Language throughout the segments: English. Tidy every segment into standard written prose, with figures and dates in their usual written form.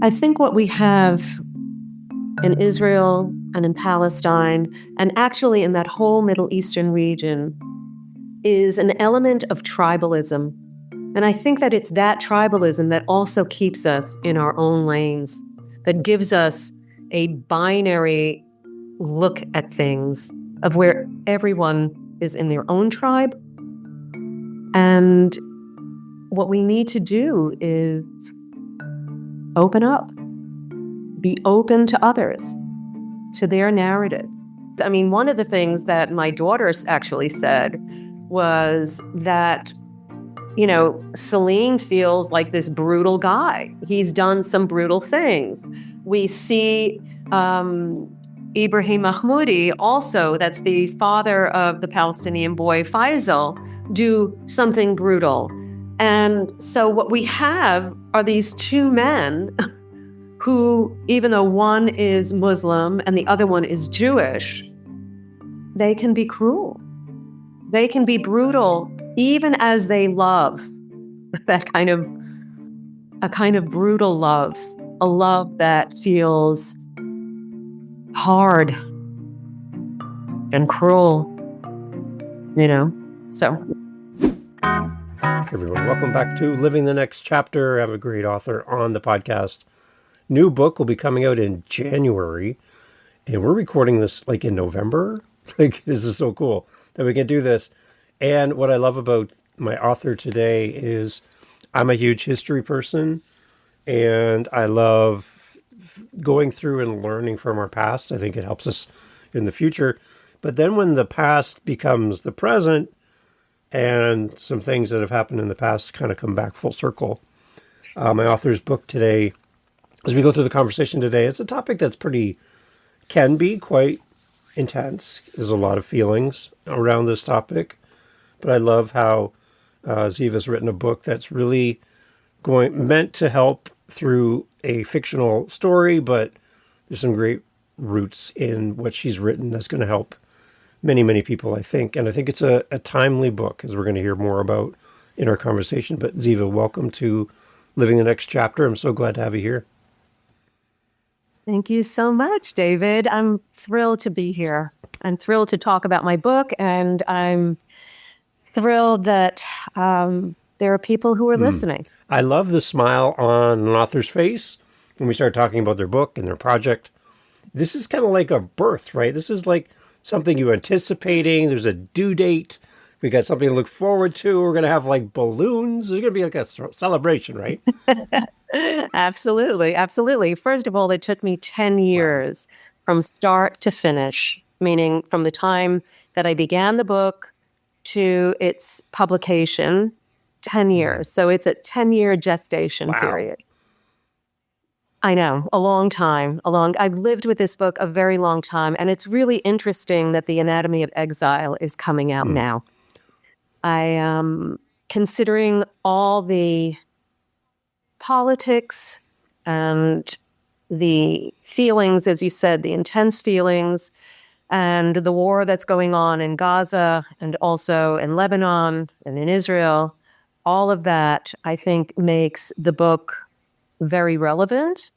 I think what we have in Israel and in Palestine, and actually in that whole Middle Eastern region, is an element of tribalism. And I think that it's that tribalism that also keeps us in our own lanes, that gives us a binary look at things of where everyone is in their own tribe. And what we need to do is open up, be open to others, to their narrative. I mean, one of the things that my daughter actually said was that, Salim feels like this brutal guy. He's done some brutal things. We see Ibrahim Mahmoudi also, that's the father of the Palestinian boy Faisal, do something brutal. And so what we have are these two men who, even though one is Muslim and the other one is Jewish, they can be cruel. They can be brutal, even as they love. A kind of brutal love, a love that feels hard and cruel, so. Hey everyone, welcome back to Living the Next Chapter. I have a great author on the podcast. New book will be coming out in January, and we're recording this in November. This is so cool that we can do this. And what I love about my author today is I'm a huge history person, and I love going through and learning from our past. I think it helps us in the future. But then when the past becomes the present, and some things that have happened in the past kind of come back full circle. My author's book today, as we go through the conversation today, it's a topic that's can be quite intense. There's a lot of feelings around this topic, but I love how Zeeva's written a book that's really meant to help through a fictional story, but there's some great roots in what she's written that's going to help many, many people, I think. And I think it's a timely book, as we're going to hear more about in our conversation. But Zeeva, welcome to Living the Next Chapter. I'm so glad to have you here. Thank you so much, David. I'm thrilled to be here. I'm thrilled to talk about my book, and I'm thrilled that there are people who are listening. I love the smile on an author's face when we start talking about their book and their project. This is kind of like a birth, right? This is like something you're anticipating. There's a due date. We got something to look forward to. We're going to have balloons. There's going to be a celebration, right? Absolutely. Absolutely. First of all, it took me 10 years from start to finish, meaning from the time that I began the book to its publication, 10 years. So it's a 10-year gestation period. I know, a long time. I've lived with this book a very long time, and it's really interesting that the Anatomy of Exile is coming out now. I am considering all the politics and the feelings, as you said, the intense feelings, and the war that's going on in Gaza and also in Lebanon and in Israel. All of that, I think, makes the book very relevant,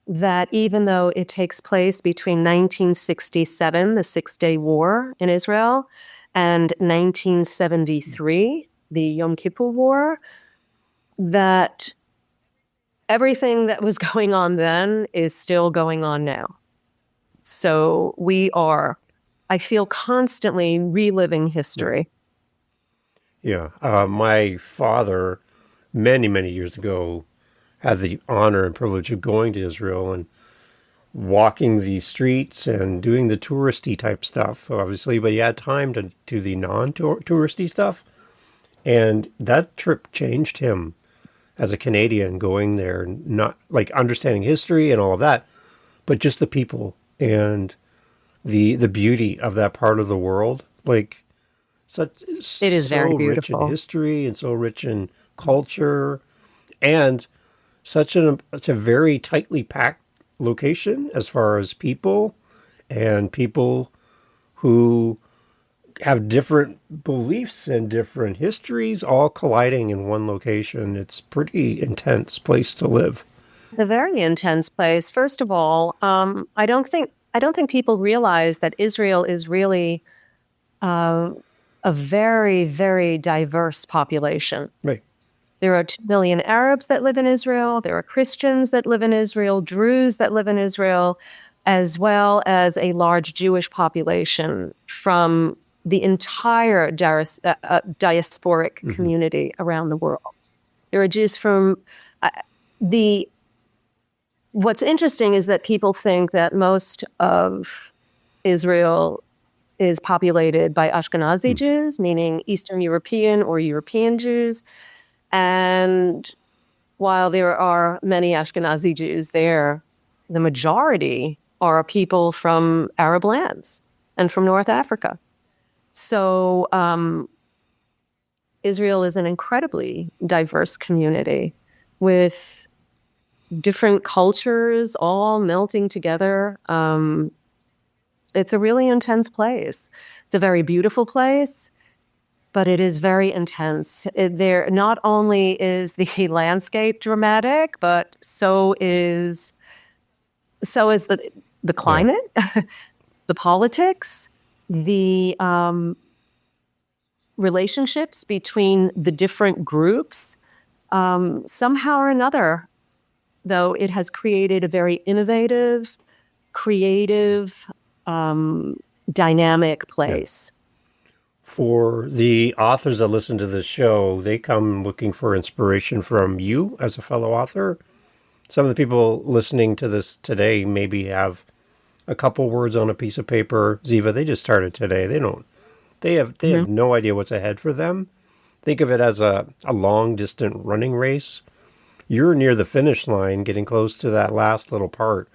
that even though it takes place between 1967, the Six-Day War in Israel, and 1973, the Yom Kippur War, that everything that was going on then is still going on now. So I feel constantly reliving history. Yeah. My father, many, many years ago, had the honor and privilege of going to Israel and walking the streets and doing the touristy type stuff, obviously, but he had time to do the non-touristy stuff. And that trip changed him as a Canadian, going there, not understanding history and all of that, but just the people and the beauty of that part of the world. It is very so beautiful. Rich in history and so rich in culture, and such a very tightly packed location as far as people, and people who have different beliefs and different histories all colliding in one location. It's pretty intense place to live. a very intense place. First of all, I don't think people realize that Israel is really a very, very diverse population. Right. There are 2 million Arabs that live in Israel. There are Christians that live in Israel, Druze that live in Israel, as well as a large Jewish population from the entire diasporic community around the world. There are Jews from what's interesting is that people think that most of Israel is populated by Ashkenazi Jews, meaning Eastern European or European Jews. And while there are many Ashkenazi Jews there, the majority are people from Arab lands and from North Africa. So Israel is an incredibly diverse community with different cultures all melting together. It's a really intense place. It's a very beautiful place, but it is very intense. There not only is the landscape dramatic, but so is the climate, the politics, the relationships between the different groups. Somehow or another, though, it has created a very innovative, creative, dynamic place. Yeah. For the authors that listen to this show, they come looking for inspiration from you as a fellow author. Some of the people listening to this today maybe have a couple words on a piece of paper. Zeeva, they just started today. They have no idea what's ahead for them. Think of it as a long distant running race. You're near the finish line, getting close to that last little part.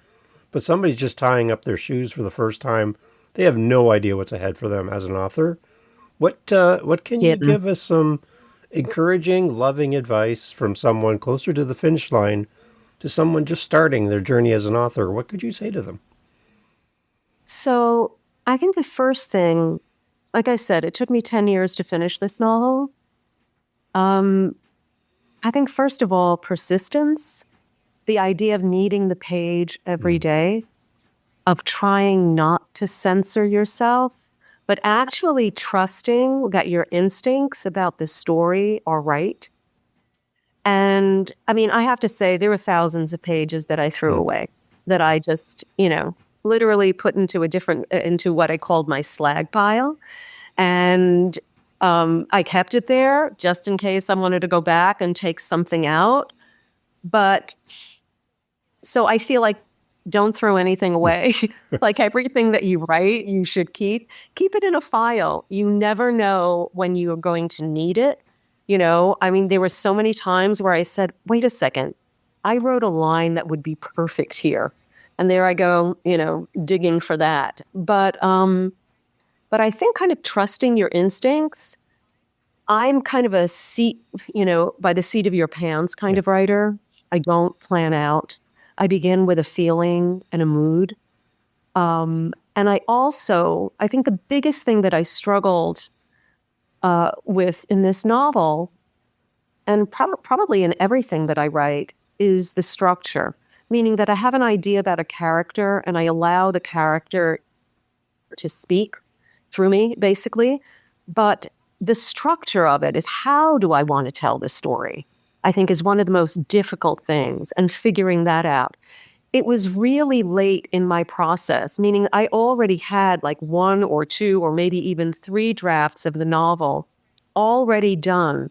But somebody's just tying up their shoes for the first time. They have no idea what's ahead for them as an author. What can you give us some encouraging, loving advice from someone closer to the finish line to someone just starting their journey as an author? What could you say to them? So I think the first thing, like I said, it took me 10 years to finish this novel. I think, first of all, persistence, the idea of needing the page every day, of trying not to censor yourself, but actually trusting that your instincts about the story are right. And I mean, I have to say, there were thousands of pages that I threw away, that I just, literally put into what I called my slag pile. And I kept it there just in case I wanted to go back and take something out. But so I feel like, don't throw anything away. Like everything that you write, you should keep it in a file. You never know when you are going to need it. I mean, there were so many times where I said, wait a second, I wrote a line that would be perfect here. And there I go, digging for that. But I think kind of trusting your instincts. I'm kind of a by the seat of your pants kind of writer. I don't plan out. I begin with a feeling and a mood. And I think the biggest thing that I struggled with in this novel, and probably in everything that I write, is the structure. Meaning that I have an idea about a character and I allow the character to speak through me, basically. But the structure of it is, how do I want to tell this story? I think is one of the most difficult things, and figuring that out. It was really late in my process, meaning I already had like 1 or 2 or maybe even 3 drafts of the novel already done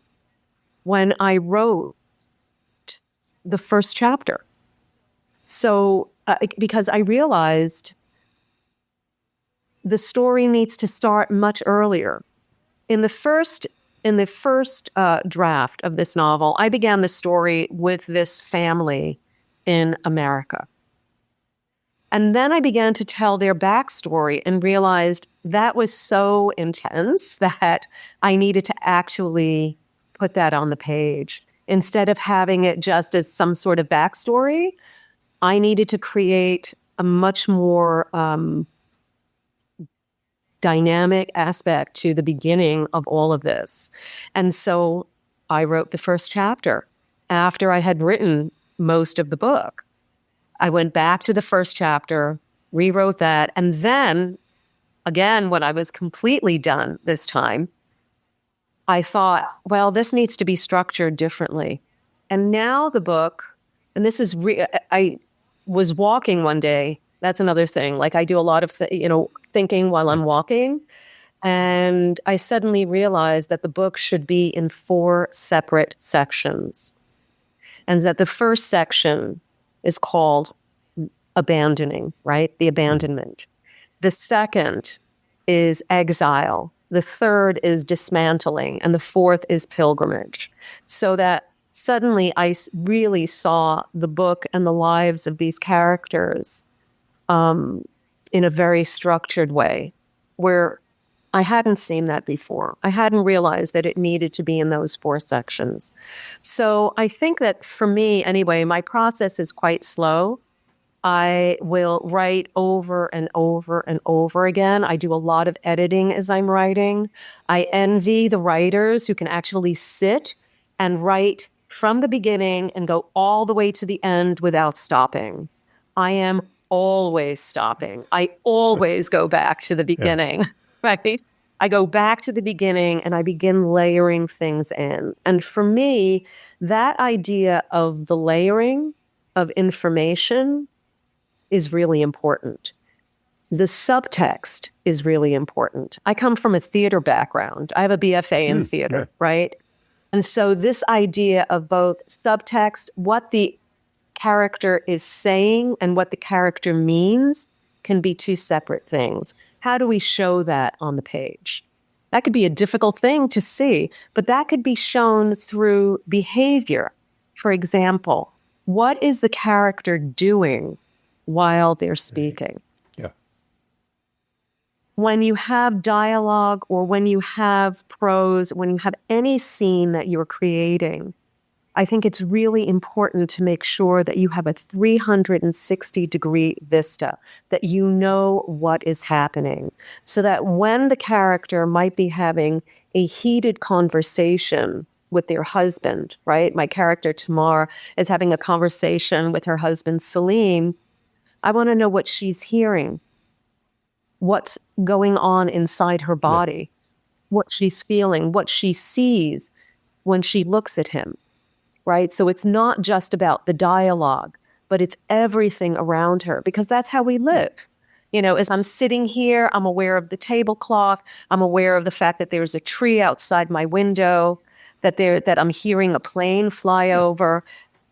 when I wrote the first chapter. So, because I realized the story needs to start much earlier. In the first draft of this novel, I began the story with this family in America. And then I began to tell their backstory and realized that was so intense that I needed to actually put that on the page. Instead of having it just as some sort of backstory, I needed to create a much more dynamic aspect to the beginning of all of this. And so I wrote the first chapter after I had written most of the book. I went back to the first chapter, rewrote that, and then, again, when I was completely done this time, I thought, well, this needs to be structured differently. And now the book, and this is, I was walking one day. That's another thing. Like I do a lot of, thinking while I'm walking. And I suddenly realized that the book should be in 4 separate sections. And that the first section is called abandoning, right? The abandonment. The second is exile. The third is dismantling. And the fourth is pilgrimage. So that suddenly I really saw the book and the lives of these characters in a very structured way, where I hadn't seen that before. I hadn't realized that it needed to be in those 4 sections. So I think that for me, anyway, my process is quite slow. I will write over and over and over again. I do a lot of editing as I'm writing. I envy the writers who can actually sit and write from the beginning and go all the way to the end without stopping. I am always stopping. I always go back to the beginning, right? I go back to the beginning and I begin layering things in. And for me, that idea of the layering of information is really important. The subtext is really important. I come from a theater background. I have a BFA in theater, right? And so this idea of both subtext, what the character is saying and what the character means, can be 2 separate things. How do we show that on the page? That could be a difficult thing to see, but that could be shown through behavior. For example, what is the character doing while they're speaking? Yeah. When you have dialogue or when you have prose, when you have any scene that you're creating, I think it's really important to make sure that you have a 360-degree vista, that you know what is happening, so that when the character might be having a heated conversation with their husband, right? My character, Tamar, is having a conversation with her husband, Salim. I want to know what she's hearing, what's going on inside her body, what she's feeling, what she sees when she looks at him, right? So it's not just about the dialogue, but it's everything around her, because that's how we live. As I'm sitting here, I'm aware of the tablecloth. I'm aware of the fact that there's a tree outside my window, that I'm hearing a plane fly over.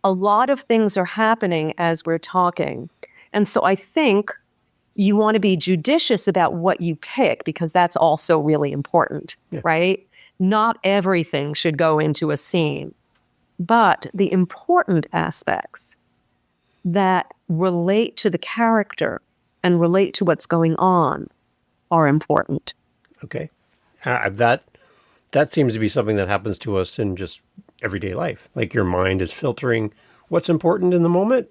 A lot of things are happening as we're talking. And so I think you want to be judicious about what you pick, because that's also really important, right? Not everything should go into a scene, but the important aspects that relate to the character and relate to what's going on are important. Okay. That seems to be something that happens to us in just everyday life. Like your mind is filtering what's important in the moment.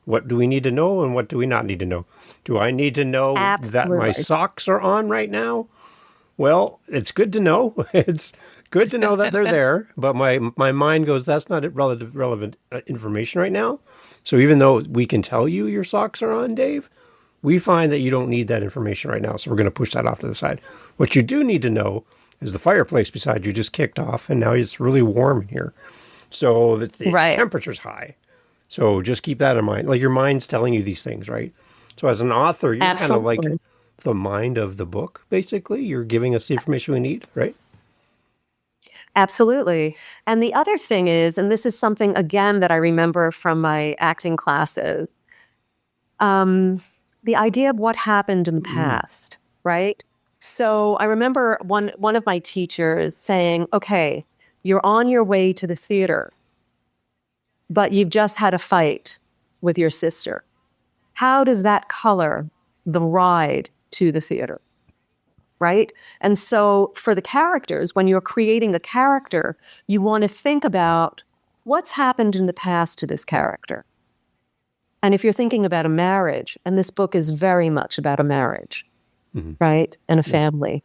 What do we need to know and what do we not need to know? Do I need to know that my socks are on right now? Well, it's good to know. It's good to know that they're there, but my mind goes, that's not relevant information right now. So even though we can tell you your socks are on, Dave, we find that you don't need that information right now. So we're going to push that off to the side. What you do need to know is the fireplace beside you just kicked off and now it's really warm in here. So the temperature's high. So just keep that in mind. Like your mind's telling you these things, right? So as an author, you're kind of like the mind of the book, basically. You're giving us the information we need, right? Absolutely. And the other thing is, and this is something, again, that I remember from my acting classes, the idea of what happened in the past, right? So I remember one of my teachers saying, okay, you're on your way to the theater, but you've just had a fight with your sister. How does that color the ride to the theater, right? And so for the characters, when you're creating a character, you want to think about what's happened in the past to this character. And if you're thinking about a marriage, and this book is very much about a marriage, right? And a family.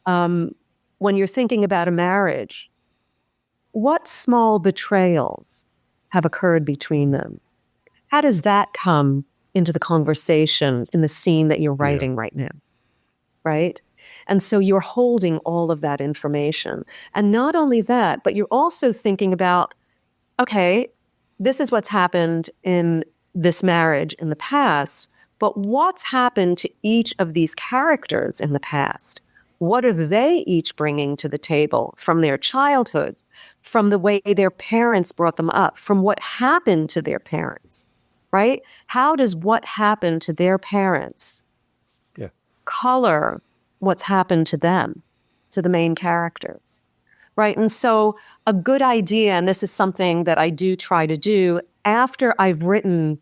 When you're thinking about a marriage, what small betrayals have occurred between them? How does that come into the conversation in the scene that you're writing right now? Right? And so you're holding all of that information. And not only that, but you're also thinking about, okay, this is what's happened in this marriage in the past, but what's happened to each of these characters in the past? What are they each bringing to the table from their childhood, from the way their parents brought them up, from what happened to their parents, right? How does what happened to their parents color what's happened to them, to the main characters, right? And so a good idea, and this is something that I do try to do after I've written,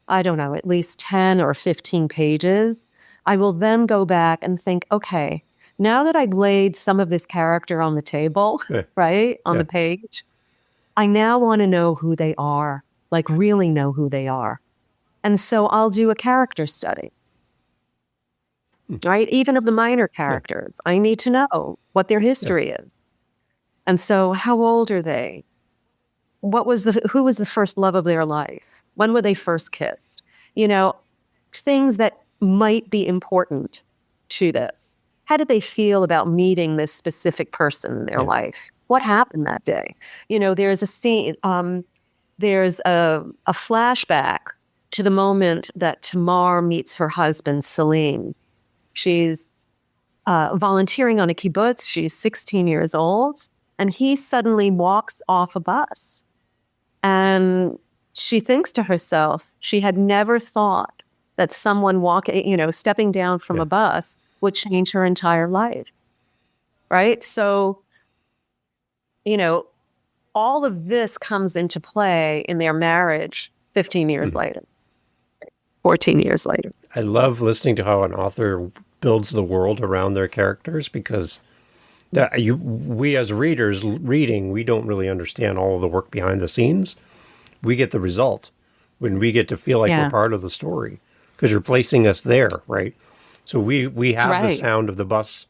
I don't know, at least 10 or 15 pages, I will then go back and think, okay, now that I've laid some of this character on the table, right, on the page, I now want to know who they are, like really know who they are. And so I'll do a character study, right? Even of the minor characters. I need to know what their history is. And so how old are they? Who was the first love of their life? When were they first kissed? You know, things that might be important to this. How did they feel about meeting this specific person in their life? What happened that day? You know, there's a scene, there's a flashback to the moment that Tamar meets her husband, Salim. She's volunteering on a kibbutz. She's 16 years old, and he suddenly walks off a bus. And she thinks to herself, she had never thought that someone stepping down from a bus would change her entire life, right? So, you know, all of this comes into play in their marriage 15 years later, 14 years later. I love listening to how an author builds the world around their characters, because we as readers reading, we don't really understand all of the work behind the scenes. We get the result when we get to feel like we're part of the story, because you're placing us there, right? So we have the sound of the bus.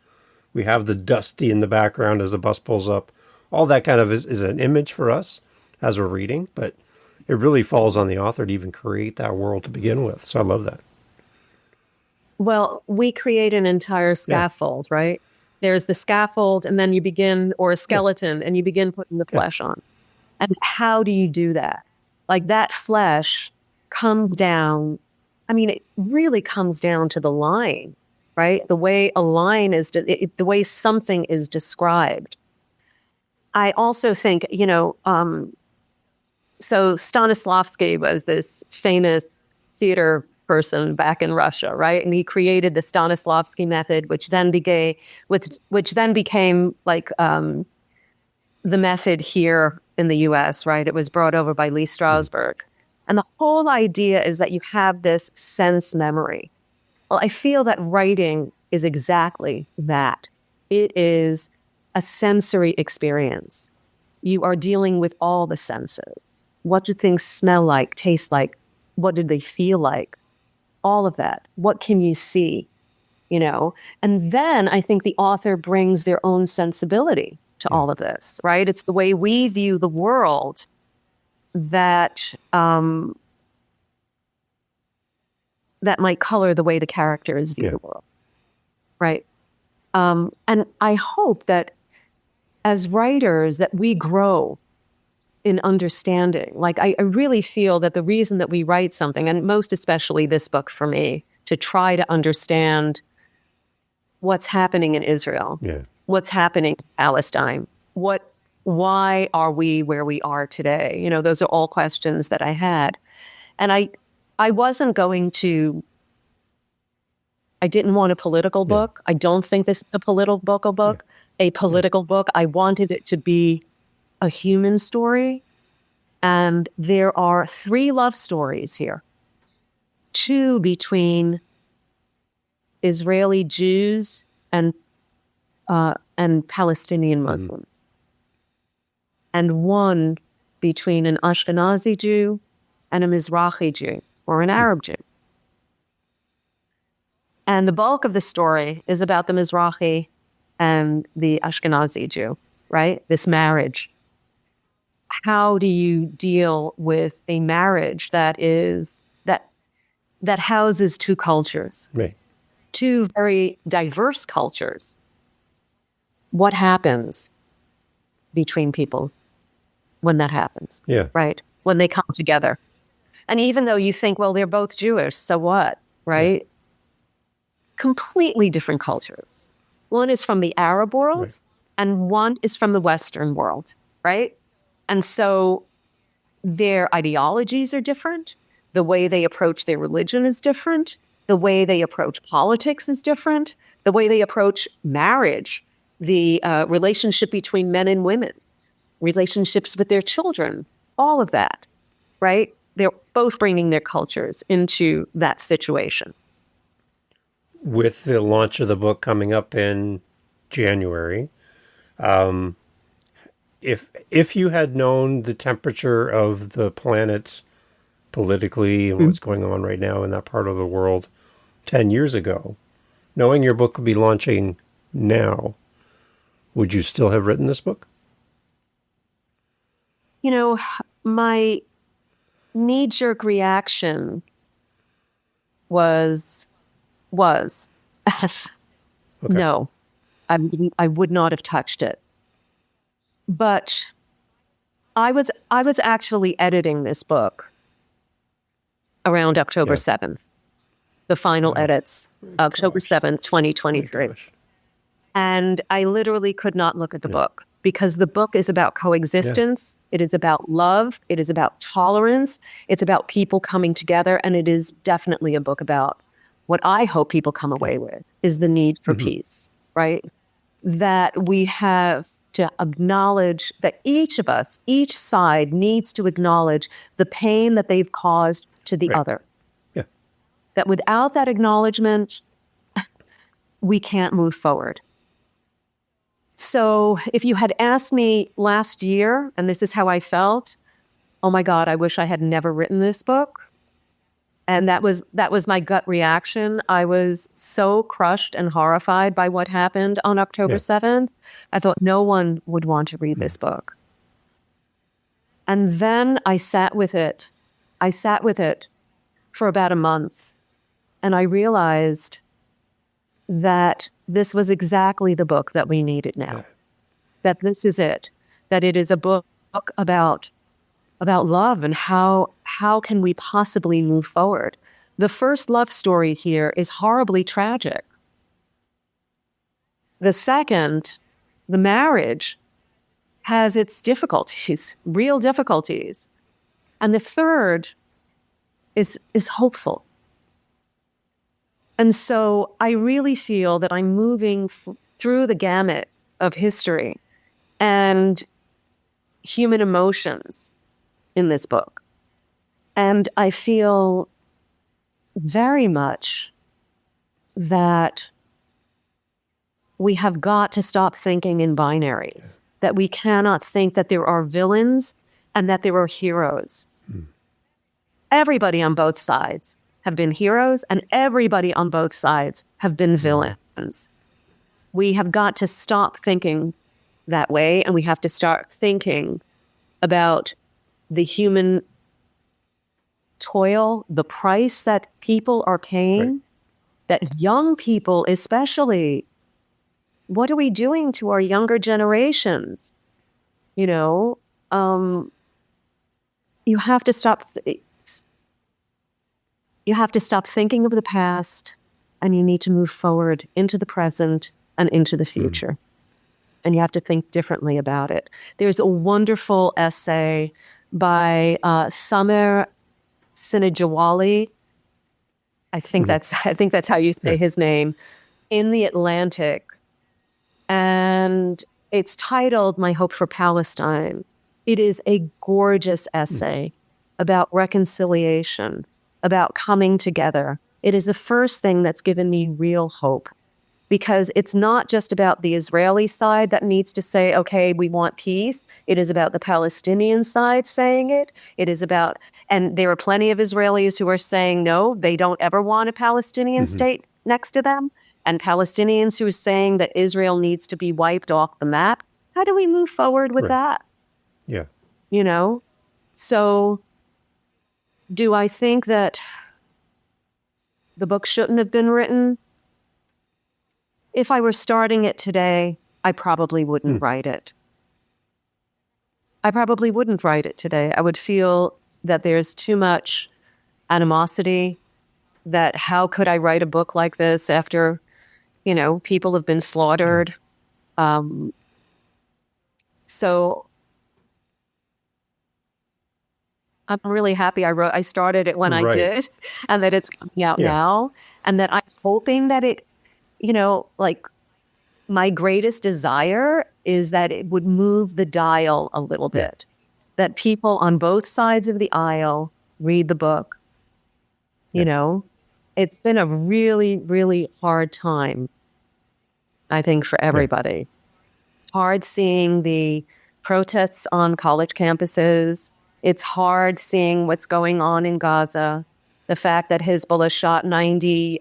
We have the dusty in the background as the bus pulls up. All that kind of is an image for us as we're reading, but it really falls on the author to even create that world to begin with. So I love that. Well, we create an entire scaffold, right? There's the scaffold, and then you begin, or a skeleton, and you begin putting the flesh on. And how do you do that? Like, that flesh comes down. I mean, it really comes down to the line, right? The way a line is, the way something is described. I also think, so Stanislavski was this famous theater person back in Russia, right? And he created the Stanislavski method, which then became like the method here in the U.S., right? It was brought over by Lee Strasberg. And the whole idea is that you have this sense memory. Well, I feel that writing is exactly that. It is a sensory experience. You are dealing with all the senses. What do things smell like, taste like? What did they feel like? All of that. What can you see? And then I think the author brings their own sensibility to all of this, right? It's the way we view the world that that might color the way the characters view the world, right? And I hope that as writers that we grow in understanding. Like, I really feel that the reason that we write something, and most especially this book for me, to try to understand what's happening in Israel, what's happening in Palestine, why are we where we are today? Those are all questions that I had. And I wasn't going to, I didn't want a political book. I don't think this is a political book. A political book. I wanted it to be a human story. And there are 3 love stories here. 2 between Israeli Jews and Palestinian Muslims. And 1 between an Ashkenazi Jew and a Mizrahi Jew, or an Arab Jew. And the bulk of the story is about the Mizrahi and the Ashkenazi Jew, right? This marriage. how do you deal with a marriage that houses two cultures, Right. two very diverse cultures? What happens between people when that happens? Yeah. Right? When they come together. And even though you think, well, they're both Jewish, so what? Right? Yeah. Completely different cultures. One is from the Arab world, right, and one is from the Western world, right? And so their ideologies are different. The way they approach their religion is different. The way they approach politics is different. The way they approach marriage, the relationship between men and women, relationships with their children, all of that, right? They're both bringing their cultures into that situation. With the launch of the book coming up in January, if you had known the temperature of the planet politically and what's going on right now in that part of the world 10 years ago, knowing your book would be launching now, would you still have written this book? You know, my knee-jerk reaction was Okay. No, I would not have touched it. But I was actually editing this book around October 7th, the final edits, October 7th, 2023. And I literally could not look at the book because the book is about coexistence. It is about love. It is about tolerance. It's about people coming together. And it is definitely a book about what I hope people come away with is the need for peace, right? That we have to acknowledge that each of us, each side needs to acknowledge the pain that they've caused to the other. Yeah. That without that acknowledgement, we can't move forward. So if you had asked me last year, and this is how I felt, oh my God, I wish I had never written this book. And that was my gut reaction. I was so crushed and horrified by what happened on October 7th. I thought no one would want to read this book. And then I sat with it. I sat with it for about a month. And I realized that this was exactly the book that we needed now. That this is it. That it is a book about love and how can we possibly move forward. The first love story here is horribly tragic. The second, the marriage, has its difficulties, real difficulties. And the third is hopeful. And so I really feel that I'm moving through the gamut of history and human emotions in this book. And I feel very much that we have got to stop thinking in binaries, that we cannot think that there are villains and that there are heroes. Everybody on both sides have been heroes and everybody on both sides have been villains. We have got to stop thinking that way, and we have to start thinking about the human toil, the price that people are paying, that young people especially, what are we doing to our younger generations? You know, you have to stop thinking of the past, and you need to move forward into the present and into the future. And you have to think differently about it. There's a wonderful essay by Samer Sinajawali. I think that's how you say his name, in The Atlantic. And it's titled My Hope for Palestine. It is a gorgeous essay about reconciliation, about coming together. It is the first thing that's given me real hope, because it's not just about the Israeli side that needs to say, okay, we want peace. It is about the Palestinian side saying it. It is about, and there are plenty of Israelis who are saying, no, they don't ever want a Palestinian state next to them. And Palestinians who are saying that Israel needs to be wiped off the map. How do we move forward with that? Yeah. you know? So do I think that the book shouldn't have been written? If I were starting it today, I probably wouldn't write it. I probably wouldn't write it today. I would feel that there's too much animosity, that how could I write a book like this after, you know, people have been slaughtered. So I'm really happy I started it when I did, and that it's coming out now, and that I'm hoping that it, you know, like, my greatest desire is that it would move the dial a little bit, that people on both sides of the aisle read the book. You know, it's been a really, really hard time, I think, for everybody. Hard seeing the protests on college campuses. It's hard seeing what's going on in Gaza. The fact that Hezbollah shot 90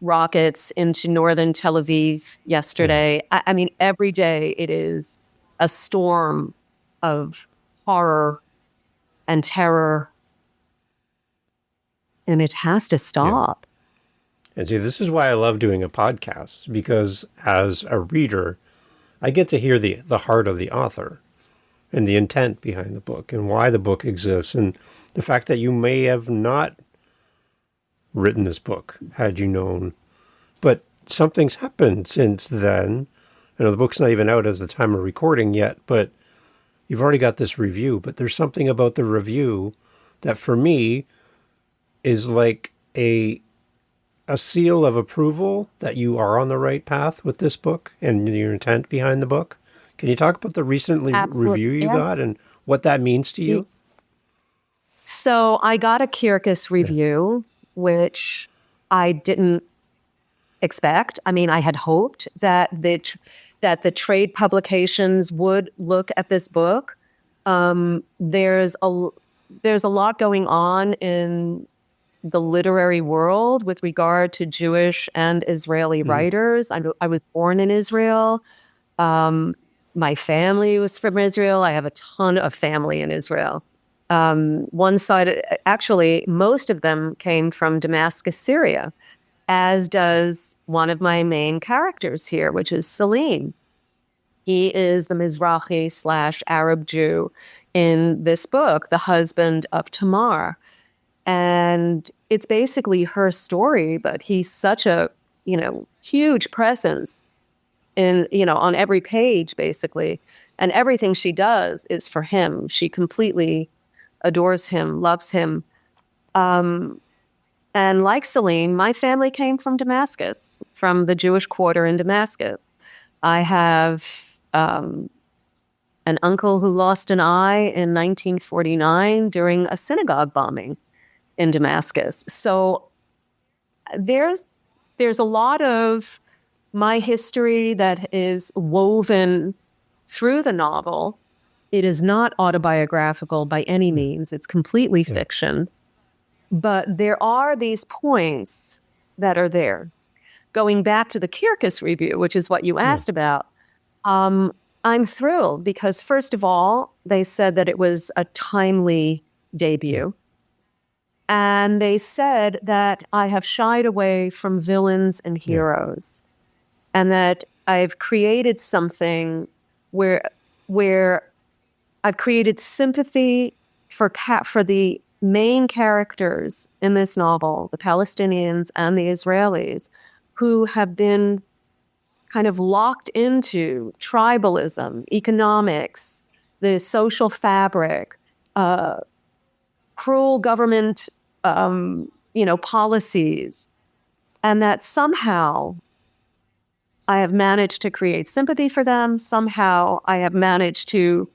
rockets into northern Tel Aviv yesterday. I mean, every day it is a storm of horror and terror. And it has to stop. And see, this is why I love doing a podcast, because as a reader, I get to hear the heart of the author and the intent behind the book and why the book exists, and the fact that you may have not written this book had you known, but something's happened since then. You know, the book's not even out as the time of recording yet, but you've already got this review. But there's something about the review that for me is like a seal of approval that you are on the right path with this book and your intent behind the book. Can you talk about the recent review you got and what that means to you? So I got a Kirkus review, which I didn't expect. I mean, I had hoped that the trade publications would look at this book. There's a lot going on in the literary world with regard to Jewish and Israeli writers. I was born in Israel. My family was from Israel. I have a ton of family in Israel. One side, actually, most of them came from Damascus, Syria, as does one of my main characters here, which is Salim. He is the Mizrahi/Arab Jew in this book, the husband of Tamar. And it's basically her story, but he's such a, huge presence in, on every page, basically. And everything she does is for him. She completely adores him, loves him. And like Salim, my family came from Damascus, from the Jewish quarter in Damascus. I have an uncle who lost an eye in 1949 during a synagogue bombing in Damascus. So there's a lot of my history that is woven through the novel. It is not autobiographical by any means. It's completely fiction. But there are these points that are there. Going back to the Kirkus review, which is what you asked about, I'm thrilled because, first of all, they said that it was a timely debut. And they said that I have shied away from villains and heroes, and that I've created something where I've created sympathy for the main characters in this novel, the Palestinians and the Israelis, who have been kind of locked into tribalism, economics, the social fabric, cruel government, policies, and that somehow I have managed to create sympathy for them. Somehow I have managed to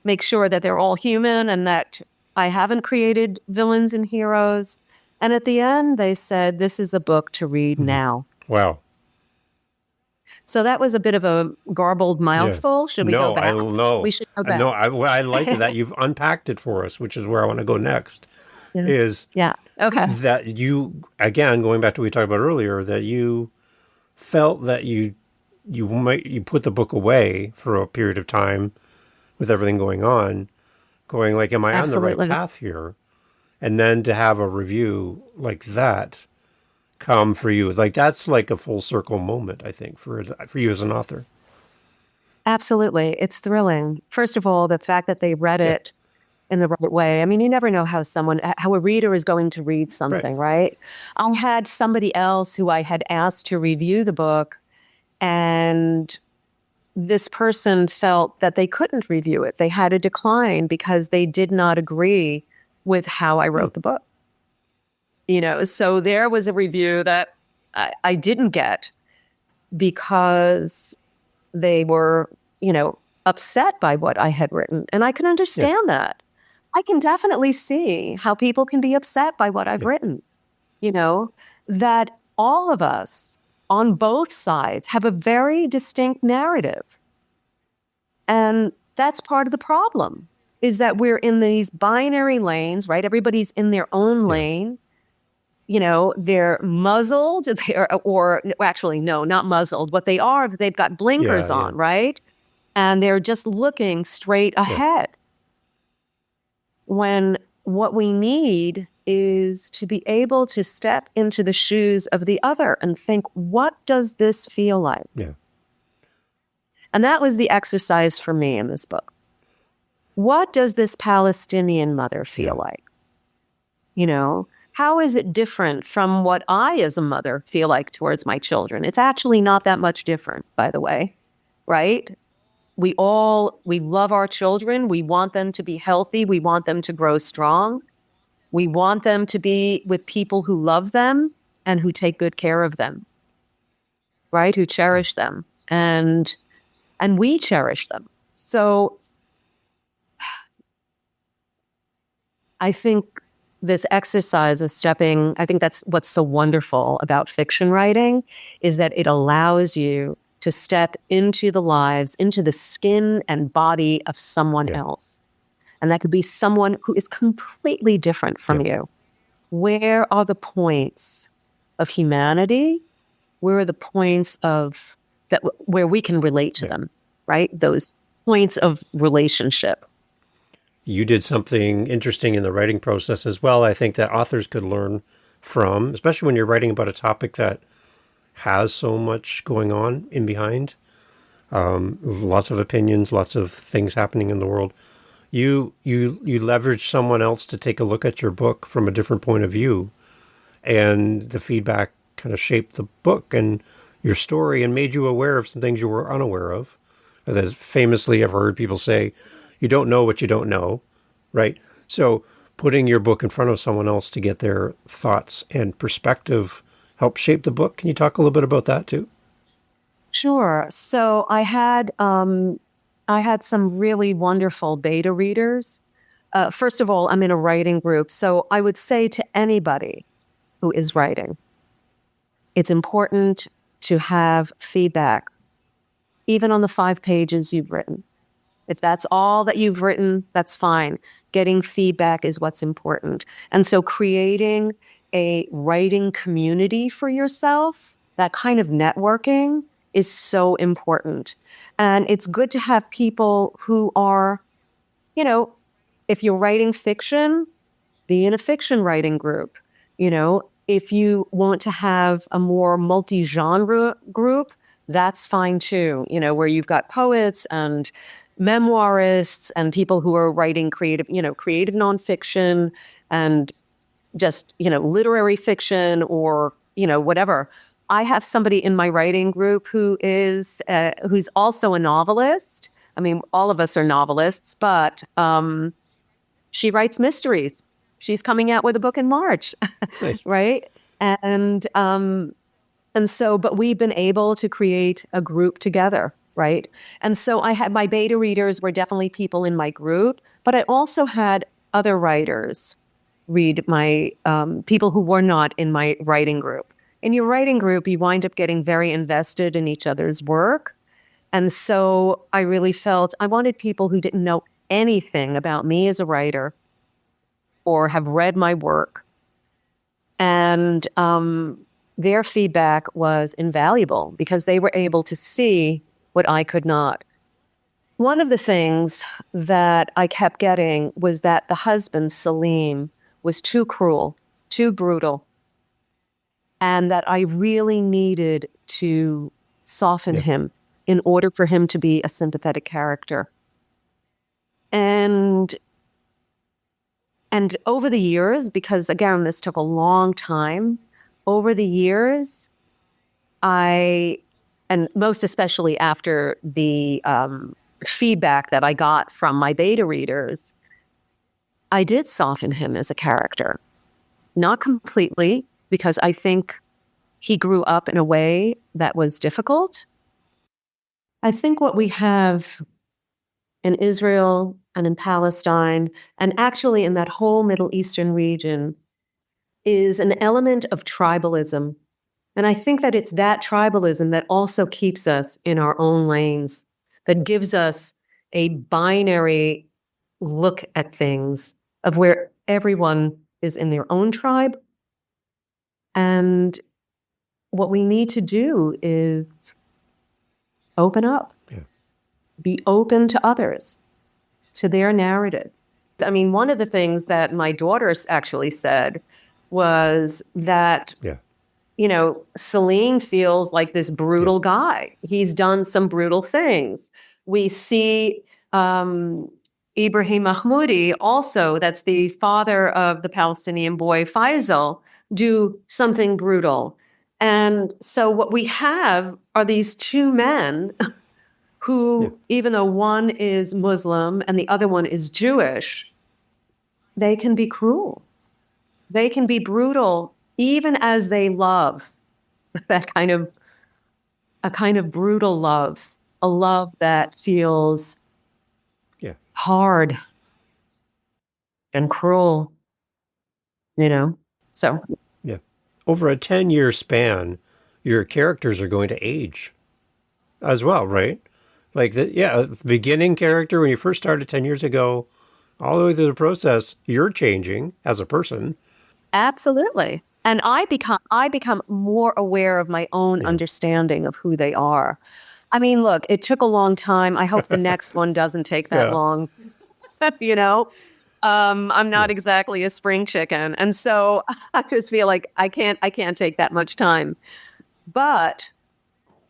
make sure that they're all human and that I haven't created villains and heroes. And at the end, they said, this is a book to read now. Wow. So that was a bit of a garbled mouthful. Yeah. Should we go back? No. We should go back. No, I like that you've unpacked it for us, which is where I want to go next. Okay. That you, again, going back to what we talked about earlier, that you felt that you put the book away for a period of time with everything going on, going like, am I on the right Absolutely. path here? And then to have a review like that come for you, like that's like a full circle moment, I think, for you as an author. Absolutely. It's thrilling. First of all, the fact that they read Yeah. it in the right way. I mean, you never know how a reader is going to read something, right? I had somebody else who I had asked to review the book, and this person felt that they couldn't review it. They had to decline because they did not agree with how I wrote the book. So there was a review that I didn't get because they were, upset by what I had written. And I can understand that. I can definitely see how people can be upset by what I've written, that all of us on both sides have a very distinct narrative. And that's part of the problem, is that we're in these binary lanes, right? Everybody's in their own lane. They're muzzled, actually, no, not muzzled. What they are, they've got blinkers on, right? And they're just looking straight ahead. When what we need is to be able to step into the shoes of the other and think, what does this feel like? Yeah. And that was the exercise for me in this book. What does this Palestinian mother feel like? How is it different from what I, as a mother, feel like towards my children? It's actually not that much different, by the way, right? We love our children. We want them to be healthy. We want them to grow strong. We want them to be with people who love them and who take good care of them, right? Who cherish them. And we cherish them. So I think this exercise of I think that's what's so wonderful about fiction writing, is that it allows you to step into the lives, into the skin and body of someone else. And that could be someone who is completely different from you. Where are the points of humanity? Where are the points where we can relate to them, right? Those points of relationship. You did something interesting in the writing process as well, I think, that authors could learn from, especially when you're writing about a topic that has so much going on in behind. Lots of opinions, lots of things happening in the world. You leverage someone else to take a look at your book from a different point of view, and the feedback kind of shaped the book and your story and made you aware of some things you were unaware of. That famously, I've heard people say, you don't know what you don't know, right? So putting your book in front of someone else to get their thoughts and perspective help shape the book. Can you talk a little bit about that too? Sure. So I had some really wonderful beta readers. First of all, I'm in a writing group. So I would say to anybody who is writing, it's important to have feedback, even on the 5 pages you've written. If that's all that you've written, that's fine. Getting feedback is what's important. And so creating a writing community for yourself, that kind of networking, is so important. And it's good to have people who are, if you're writing fiction, be in a fiction writing group. If you want to have a more multi-genre group, that's fine too, where you've got poets and memoirists and people who are writing creative nonfiction and just, literary fiction or, whatever. I have somebody in my writing group who's also a novelist. I mean, all of us are novelists, but she writes mysteries. She's coming out with a book in March, Nice. right? And so, but we've been able to create a group together, right? And so I had my beta readers were definitely people in my group, but I also had other writers read my people who were not in my writing group. In your writing group, you wind up getting very invested in each other's work. And so I really felt I wanted people who didn't know anything about me as a writer or have read my work. And their feedback was invaluable because they were able to see what I could not. One of the things that I kept getting was that the husband, Salim, was too cruel, too brutal, and that I really needed to soften him in order for him to be a sympathetic character. And over the years, because again, this took a long time, over the years, and most especially after the feedback that I got from my beta readers, I did soften him as a character. Not completely, because I think he grew up in a way that was difficult. I think what we have in Israel and in Palestine, and actually in that whole Middle Eastern region, is an element of tribalism. And I think that it's that tribalism that also keeps us in our own lanes, that gives us a binary look at things of where everyone is in their own tribe. And what we need to do is open up, be open to others, to their narrative. I mean, one of the things that my daughters actually said was that, Salim feels like this brutal guy. He's done some brutal things. We see Ibrahim Mahmoudi also, that's the father of the Palestinian boy Faisal, do something brutal. And so what we have are these two men who, even though one is Muslim and the other one is Jewish, they can be cruel. They can be brutal, even as they love. A kind of brutal love, a love that feels hard and cruel, so. Yeah. Over a 10-year span, your characters are going to age as well, right? Like, the beginning character, when you first started 10 years ago, all the way through the process, you're changing as a person. Absolutely. And I become more aware of my own understanding of who they are. I mean, look, it took a long time. I hope the next one doesn't take that long. I'm not exactly a spring chicken. And so I just feel like I can't take that much time. But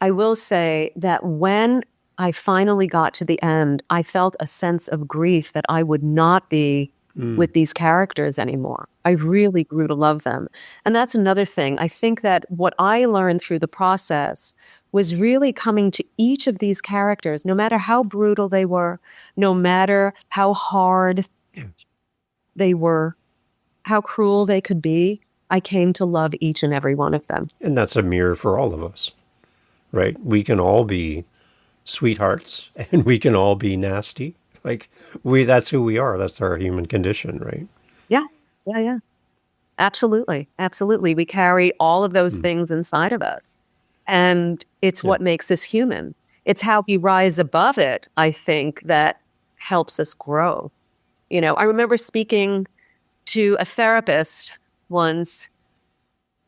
I will say that when I finally got to the end, I felt a sense of grief that I would not be with these characters anymore. I really grew to love them. And that's another thing. I think that what I learned through the process was really coming to each of these characters, no matter how brutal they were, no matter how hard they were, how cruel they could be, I came to love each and every one of them. And that's a mirror for all of us, right? We can all be sweethearts and we can all be nasty. Like, that's who we are. That's our human condition, right? Yeah. Absolutely. We carry all of those things inside of us. And it's what makes us human. It's how we rise above it, I think, that helps us grow. I remember speaking to a therapist once,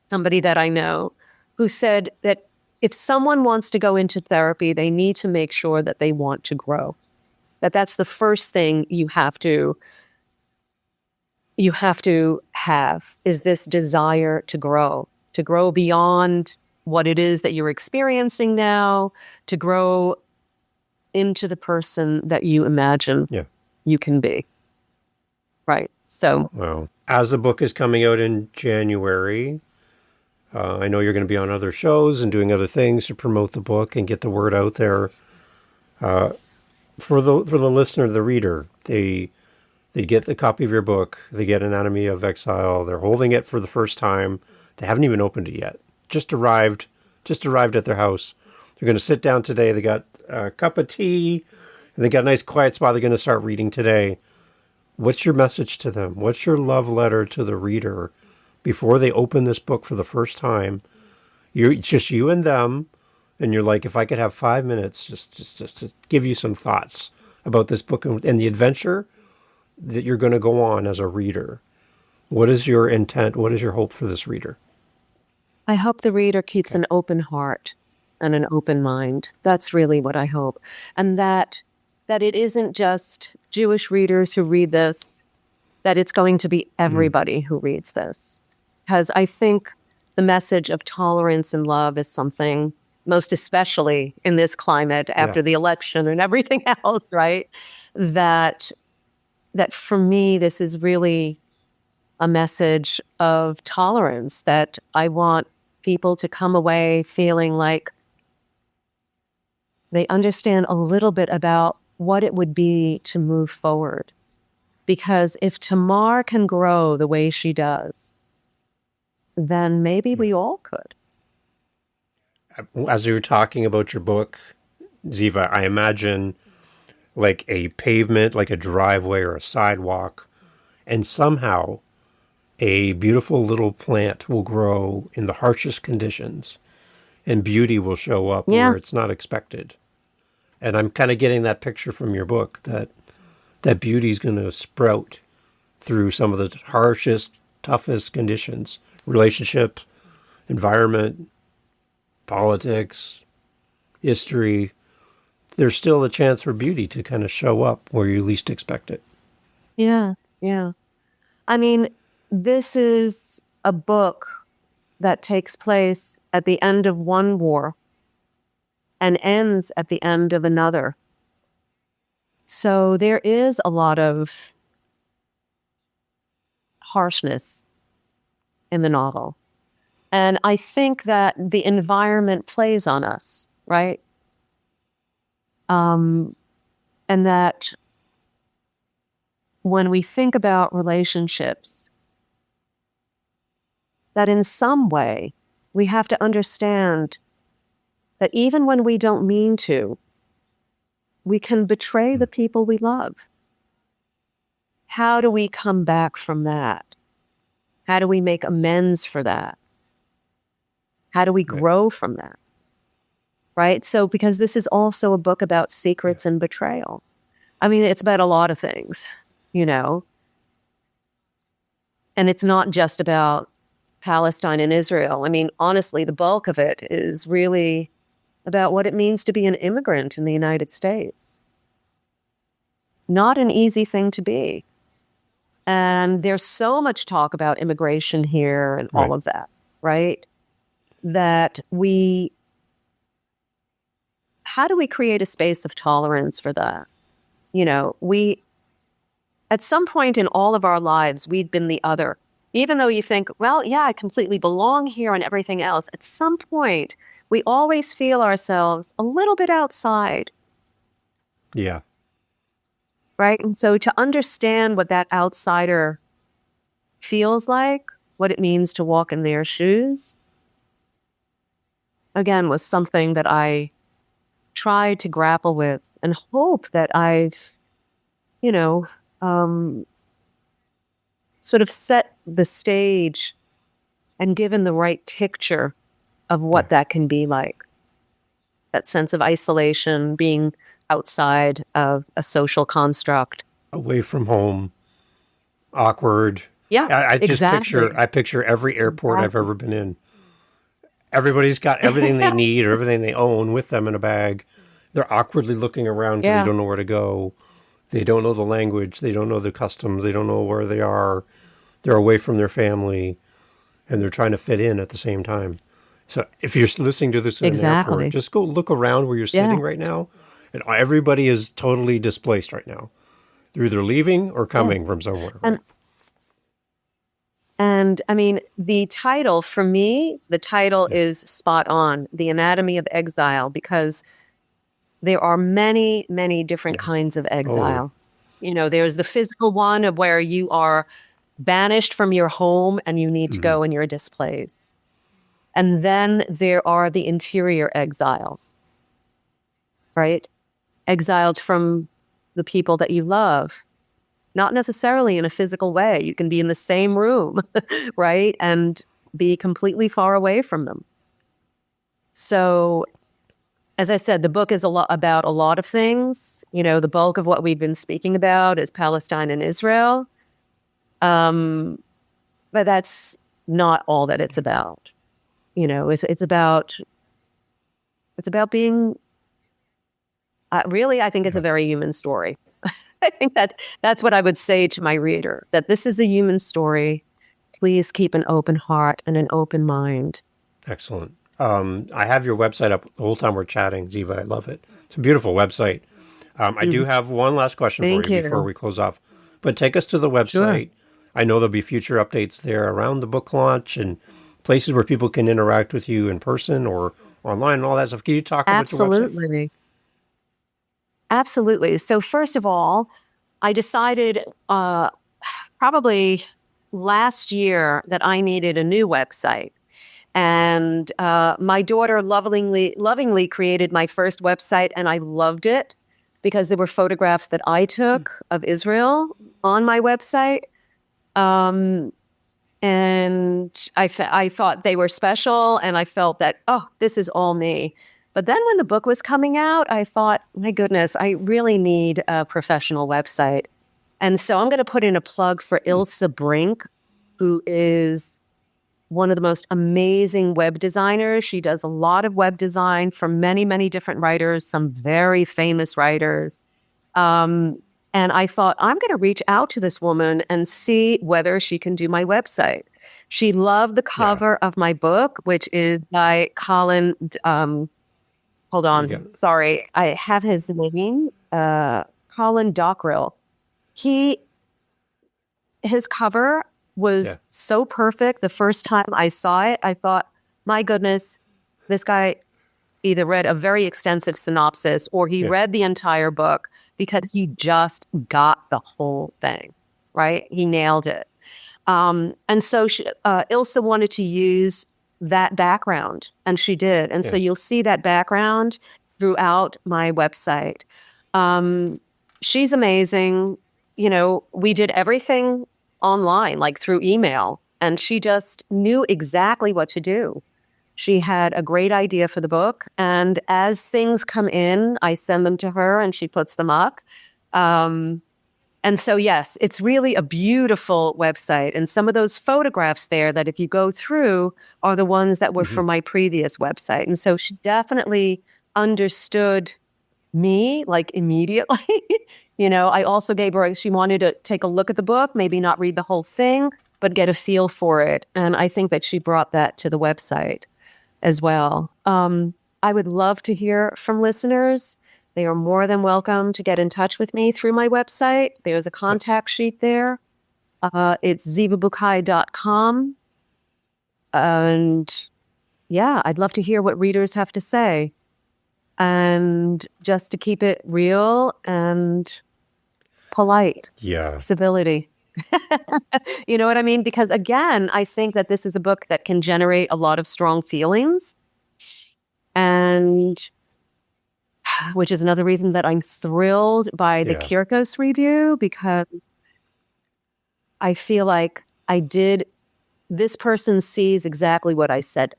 somebody that I know, who said that if someone wants to go into therapy, they need to make sure that they want to grow. That's the first thing you have to have is this desire to grow beyond what it is that you're experiencing now, to grow into the person that you imagine you can be. Right. So, well, as the book is coming out in January, I know you're going to be on other shows and doing other things to promote the book and get the word out there. For the listener, the reader, they get the copy of your book, they get Anatomy of Exile, they're holding it for the first time, they haven't even opened it yet, just arrived at their house. They're going to sit down today, they got a cup of tea, and they got a nice quiet spot, they're going to start reading today. What's your message to them? What's your love letter to the reader before they open this book for the first time? It's just you and them. And you're like, if I could have 5 minutes, just to give you some thoughts about this book and the adventure that you're going to go on as a reader. What is your intent? What is your hope for this reader? I hope the reader keeps an open heart and an open mind. That's really what I hope. And that that it isn't just Jewish readers who read this, that it's going to be everybody who reads this. Because I think the message of tolerance and love is something, most especially in this climate after the election and everything else, right? That for me, this is really a message of tolerance, that I want people to come away feeling like they understand a little bit about what it would be to move forward. Because if Tamar can grow the way she does, then maybe we all could. As you were talking about your book, Zeeva, I imagine like a pavement, like a driveway or a sidewalk, and somehow a beautiful little plant will grow in the harshest conditions, and beauty will show up where it's not expected. And I'm kind of getting that picture from your book, that beauty is going to sprout through some of the harshest, toughest conditions, relationships, environment, politics, history. There's still a chance for beauty to kind of show up where you least expect it. Yeah. I mean, this is a book that takes place at the end of one war and ends at the end of another. So there is a lot of harshness in the novel. And I think that the environment plays on us, right? And that when we think about relationships, that in some way we have to understand that even when we don't mean to, we can betray the people we love. How do we come back from that? How do we make amends for that? How do we grow from that? Right? So, because this is also a book about secrets and betrayal. I mean, it's about a lot of things, you know? And it's not just about Palestine and Israel. I mean, honestly, the bulk of it is really about what it means to be an immigrant in the United States. Not an easy thing to be. And there's so much talk about immigration here and all of that, right? That how do we create a space of tolerance for that? You know, at some point in all of our lives, we'd been the other. Even though you think, well, yeah, I completely belong here and everything else, at some point, we always feel ourselves a little bit outside. Yeah. Right? And so to understand what that outsider feels like, what it means to walk in their shoes, again, was something that I tried to grapple with and hope that I've, sort of set the stage and given the right picture of what that can be like. That sense of isolation, being outside of a social construct. Away from home, awkward. Yeah, I just exactly. picture every airport I've ever been in. Everybody's got everything they need or everything they own with them in a bag. They're awkwardly looking around because they don't know where to go. They don't know the language. They don't know the customs. They don't know where they are. They're away from their family, and they're trying to fit in at the same time. So if you're listening to this in an airport, just go look around where you're sitting right now, and everybody is totally displaced right now. They're either leaving or coming from somewhere. Right? And I mean, the title, for me, is spot on, The Anatomy of Exile, because there are many, many different kinds of exile. You know, there's the physical one of where you are banished from your home and you need to go and you're displaced. And then there are the interior exiles, right? Exiled from the people that you love. Not necessarily in a physical way. You can be in the same room, right? And be completely far away from them. So, as I said, the book is about a lot of things. You know, the bulk of what we've been speaking about is Palestine and Israel. But that's not all that it's about. You know, it's about being Really, I think it's a very human story. I think that's what I would say to my reader, that this is a human story. Please keep an open heart and an open mind. Excellent. I have your website up the whole time we're chatting, Zeeva. I love it. It's a beautiful website. I do have one last question for you before we close off. But take us to the website. Sure. I know there'll be future updates there around the book launch and places where people can interact with you in person or online and all that stuff. Can you talk about the website? Absolutely. So first of all, I decided probably last year that I needed a new website. And my daughter lovingly created my first website, and I loved it because there were photographs that I took of Israel on my website. And I thought they were special, and I felt that, oh, this is all me. But then when the book was coming out, I thought, my goodness, I really need a professional website. And so I'm going to put in a plug for Ilse Brink, who is one of the most amazing web designers. She does a lot of web design for many, many different writers, some very famous writers. And I thought, I'm going to reach out to this woman and see whether she can do my website. She loved the cover of my book, which is by Colin. Hold on. Sorry. I have his name. Colin Dockrell. His cover was so perfect. The first time I saw it, I thought, my goodness, this guy either read a very extensive synopsis or he read the entire book, because he just got the whole thing, right? He nailed it. And so Ilse wanted to use that background, and she did. And so you'll see that background throughout my website. She's amazing. You know, we did everything online, like through email, and she just knew exactly what to do. She had a great idea for the book, and as things come in, I send them to her and she puts them up. And so, yes, it's really a beautiful website. And some of those photographs there that if you go through are the ones that were from my previous website. And so she definitely understood me, like, immediately. You know, I also gave her, she wanted to take a look at the book, maybe not read the whole thing, but get a feel for it. And I think that she brought that to the website as well. I would love to hear from listeners. They are more than welcome to get in touch with me through my website. There's a contact sheet there. It's zeevabukai.com. And yeah, I'd love to hear what readers have to say. And just to keep it real and polite. Yeah. Civility. You know what I mean? Because again, I think that this is a book that can generate a lot of strong feelings. And which is another reason that I'm thrilled by the Kyrkos review, because I feel like this person sees exactly what I set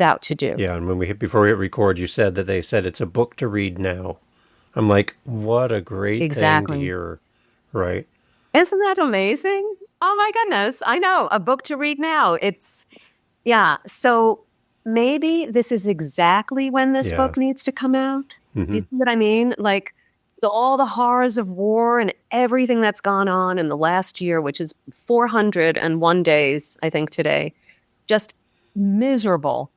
out to do. Yeah, and before we hit record, you said that they said it's a book to read now. I'm like, what a great thing to hear, right? Isn't that amazing? Oh my goodness, I know, a book to read now. So maybe this is exactly when this book needs to come out. Do you see what I mean? Like all the horrors of war and everything that's gone on in the last year, which is 401 days, I think today, just miserable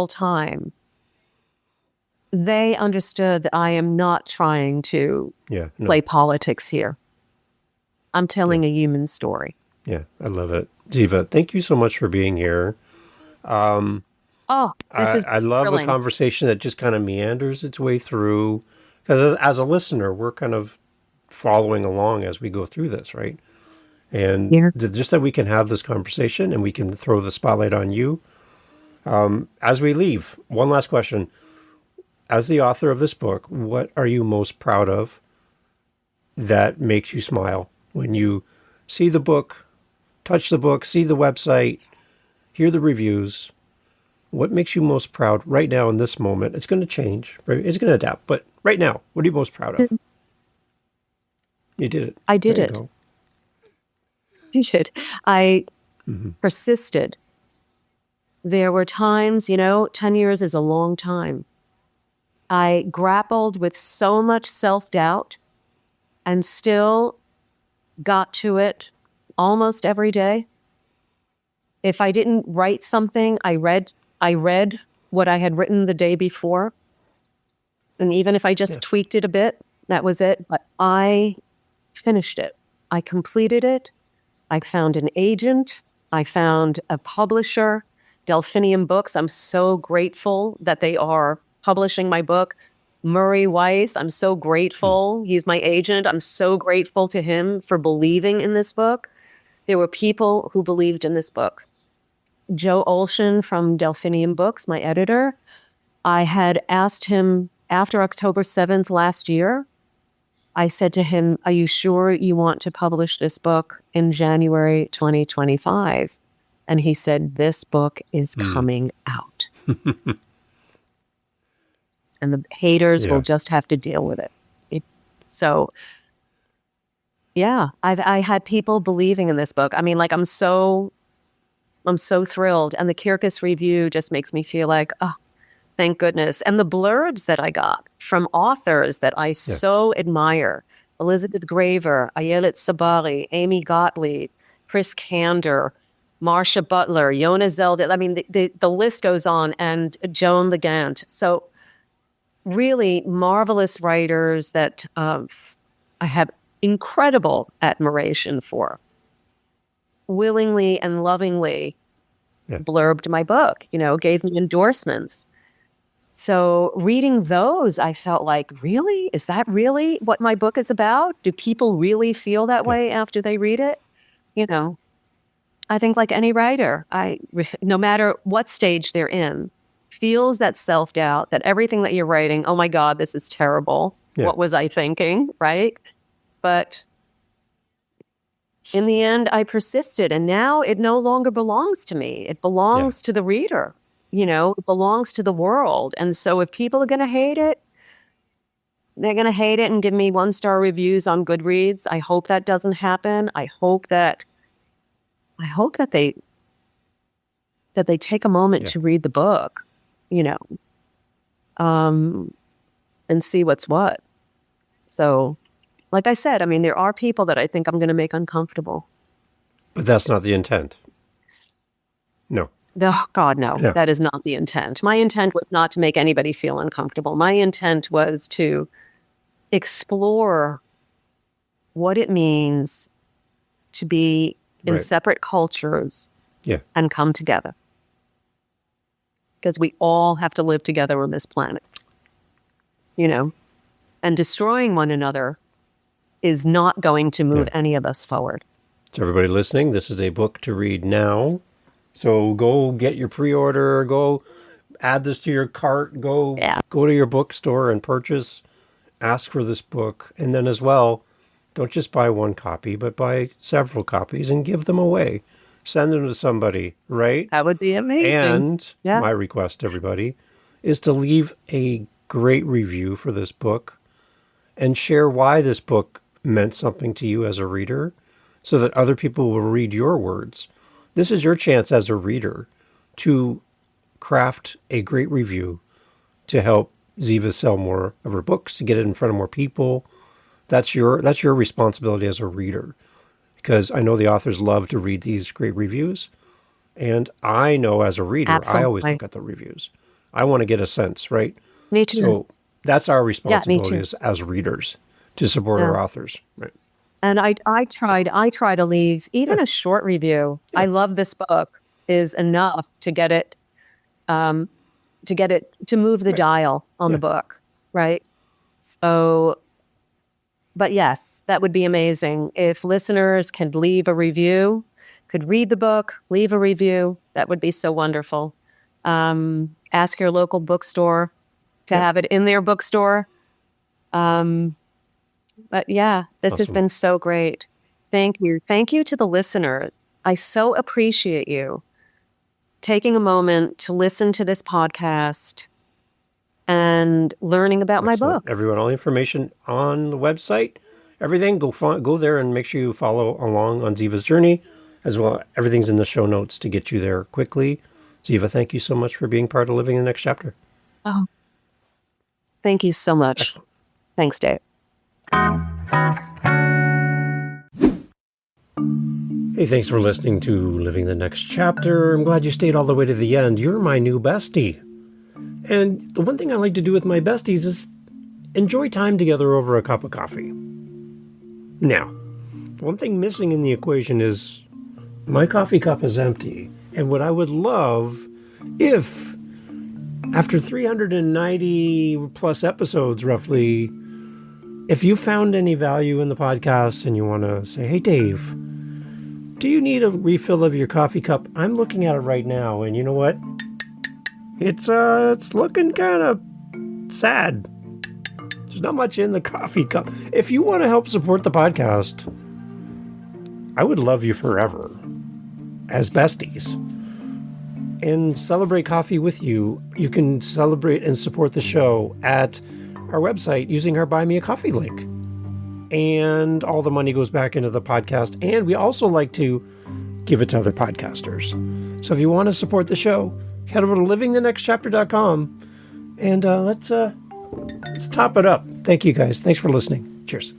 time. They understood that I am not trying to play politics here. I'm telling a human story. Yeah, I love it. Zeeva, thank you so much for being here. I love a conversation that just kind of meanders its way through, because as a listener, we're kind of following along as we go through this, right? And just that we can have this conversation and we can throw the spotlight on you. As we leave, one last question. As the author of this book, what are you most proud of that makes you smile when you see the book, touch the book, see the website, hear the reviews? What makes you most proud right now in this moment? It's going to change, right? It's going to adapt. But right now, what are you most proud of? You did it. I did it. You did. I persisted. There were times, 10 years is a long time. I grappled with so much self-doubt and still got to it almost every day. If I didn't write something, I read what I had written the day before. And even if I just tweaked it a bit, that was it. But I finished it. I completed it. I found an agent. I found a publisher, Delphinium Books. I'm so grateful that they are publishing my book. Murray Weiss, I'm so grateful. He's my agent. I'm so grateful to him for believing in this book. There were people who believed in this book. Joe Olshan from Delphinium Books, my editor, I had asked him after October 7th last year, I said to him, are you sure you want to publish this book in January 2025? And he said, this book is coming out. And the haters will just have to deal with it. So, yeah, I had people believing in this book. I mean, like, I'm so thrilled. And the Kirkus review just makes me feel like, oh, thank goodness. And the blurbs that I got from authors that I so admire, Elizabeth Graver, Ayelet Sabari, Amy Gottlieb, Chris Kander, Marcia Butler, Yona Zelda. I mean, the list goes on, and Joan Legant. So really marvelous writers that I have incredible admiration for, willingly and lovingly blurbed my book, gave me endorsements. So reading those, I felt like, really? Is that really what my book is about? Do people really feel that way after they read it? I think like any writer, no matter what stage they're in, feels that self-doubt, that everything that you're writing, oh my God, this is terrible. Yeah. What was I thinking, right? But in the end, I persisted, and now it no longer belongs to me. It belongs to the reader. It belongs to the world. And so if people are going to hate it, they're going to hate it and give me 1-star reviews on Goodreads. I hope that doesn't happen. I hope that they take a moment to read the book, and see what's what. So, like I said, I mean, there are people that I think I'm going to make uncomfortable. But that's not the intent. No. Oh, God, no. Yeah. That is not the intent. My intent was not to make anybody feel uncomfortable. My intent was to explore what it means to be in separate cultures and come together. Because we all have to live together on this planet. And destroying one another is not going to move any of us forward. To everybody listening, this is a book to read now. So go get your pre-order, go add this to your cart, go to your bookstore and purchase, ask for this book. And then as well, don't just buy one copy, but buy several copies and give them away. Send them to somebody, right? That would be amazing. And my request to everybody is to leave a great review for this book and share why this book meant something to you as a reader so that other people will read your words. This is your chance as a reader to craft a great review to help Zeeva sell more of her books, to get it in front of more people. That's your responsibility as a reader, because I know the authors love to read these great reviews. And I know as a reader, I always look at the reviews. I want to get a sense, right? Me too. So that's our responsibility as readers to support our authors, right? And I try to leave even a short review. I love this book is enough to get it to move the dial on the book, right? So, but yes, that would be amazing if listeners could leave a review, could read the book, leave a review. That would be so wonderful. Ask your local bookstore to have it in their bookstore. But this has been so great. Thank you. Thank you to the listener. I so appreciate you taking a moment to listen to this podcast and learning about my book. Everyone, all the information on the website, everything, go there and make sure you follow along on Zeeva's journey as well. Everything's in the show notes to get you there quickly. Zeeva, thank you so much for being part of Living the Next Chapter. Oh, Thank you so much. Excellent. Thanks, Dave. Hey, thanks for listening to Living the Next Chapter. I'm glad you stayed all the way to the end. You're my new bestie. And the one thing I like to do with my besties is enjoy time together over a cup of coffee. Now, one thing missing in the equation is my coffee cup is empty. And what I would love if, after 390 plus episodes roughly, if you found any value in the podcast and you want to say, hey, Dave, do you need a refill of your coffee cup? I'm looking at it right now, and you know what? It's looking kind of sad. There's not much in the coffee cup. If you want to help support the podcast, I would love you forever as besties and celebrate coffee with you. You can celebrate and support the show at our website using our Buy Me a Coffee link. And all the money goes back into the podcast. And we also like to give it to other podcasters. So if you want to support the show, head over to livingthenextchapter.com and let's top it up. Thank you guys. Thanks for listening. Cheers.